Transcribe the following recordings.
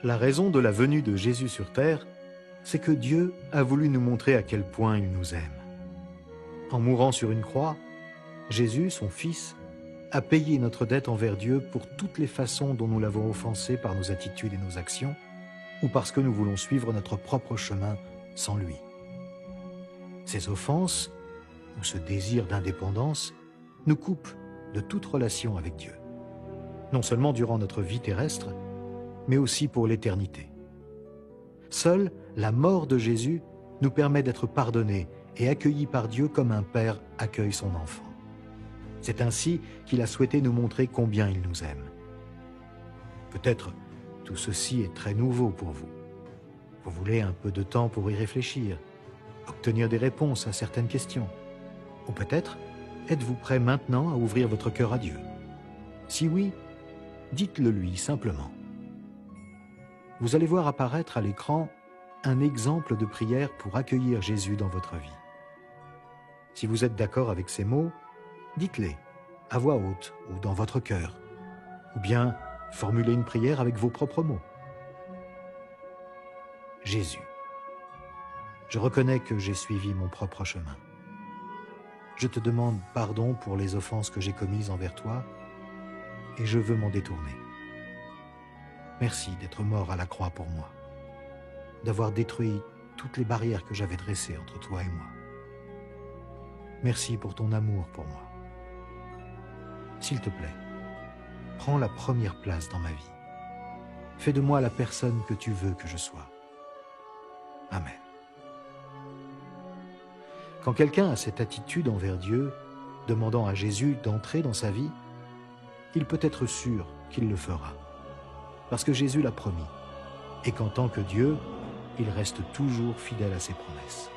La raison de la venue de Jésus sur terre, c'est que Dieu a voulu nous montrer à quel point il nous aime. En mourant sur une croix, Jésus, son Fils, a payé notre dette envers Dieu pour toutes les façons dont nous l'avons offensé par nos attitudes et nos actions, ou parce que nous voulons suivre notre propre chemin sans lui. Ces offenses, ou ce désir d'indépendance, nous coupent de toute relation avec Dieu, non seulement durant notre vie terrestre, mais aussi pour l'éternité. Seule la mort de Jésus nous permet d'être pardonnés et accueillis par Dieu comme un père accueille son enfant. C'est ainsi qu'il a souhaité nous montrer combien il nous aime. Peut-être tout ceci est très nouveau pour vous. Vous voulez un peu de temps pour y réfléchir, obtenir des réponses à certaines questions. Ou peut-être êtes-vous prêt maintenant à ouvrir votre cœur à Dieu? Si oui, dites-le lui simplement. Vous allez voir apparaître à l'écran un exemple de prière pour accueillir Jésus dans votre vie. Si vous êtes d'accord avec ces mots, dites-les à voix haute ou dans votre cœur, ou bien formulez une prière avec vos propres mots. Jésus, je reconnais que j'ai suivi mon propre chemin. Je te demande pardon pour les offenses que j'ai commises envers toi et je veux m'en détourner. Merci d'être mort à la croix pour moi, d'avoir détruit toutes les barrières que j'avais dressées entre toi et moi. Merci pour ton amour pour moi. S'il te plaît, prends la première place dans ma vie. Fais de moi la personne que tu veux que je sois. Amen. Quand quelqu'un a cette attitude envers Dieu, demandant à Jésus d'entrer dans sa vie, il peut être sûr qu'il le fera, parce que Jésus l'a promis, et qu'en tant que Dieu, il reste toujours fidèle à ses promesses.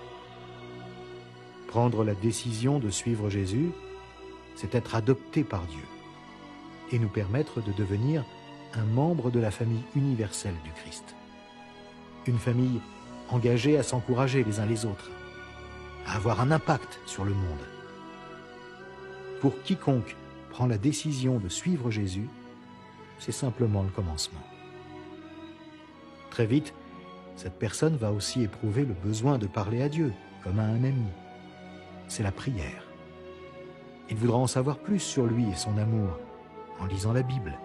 Prendre la décision de suivre Jésus, c'est être adopté par Dieu et nous permettre de devenir un membre de la famille universelle du Christ. Une famille engagée à s'encourager les uns les autres, à avoir un impact sur le monde. Pour quiconque prend la décision de suivre Jésus, c'est simplement le commencement. Très vite, cette personne va aussi éprouver le besoin de parler à Dieu, comme à un ami. C'est la prière. Il voudra en savoir plus sur lui et son amour, en lisant la Bible.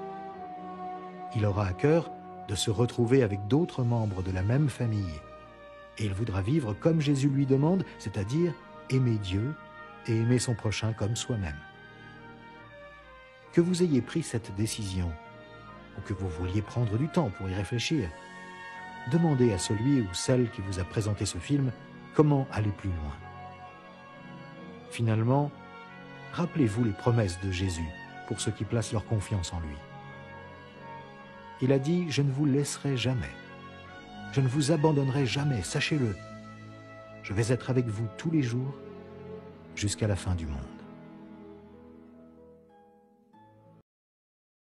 Il aura à cœur de se retrouver avec d'autres membres de la même famille, et il voudra vivre comme Jésus lui demande, c'est-à-dire aimer Dieu et aimer son prochain comme soi-même. Que vous ayez pris cette décision, ou que vous vouliez prendre du temps pour y réfléchir, demandez à celui ou celle qui vous a présenté ce film comment aller plus loin. Finalement, rappelez-vous les promesses de Jésus pour ceux qui placent leur confiance en lui. Il a dit « Je ne vous laisserai jamais. Je ne vous abandonnerai jamais, sachez-le. Je vais être avec vous tous les jours jusqu'à la fin du monde. »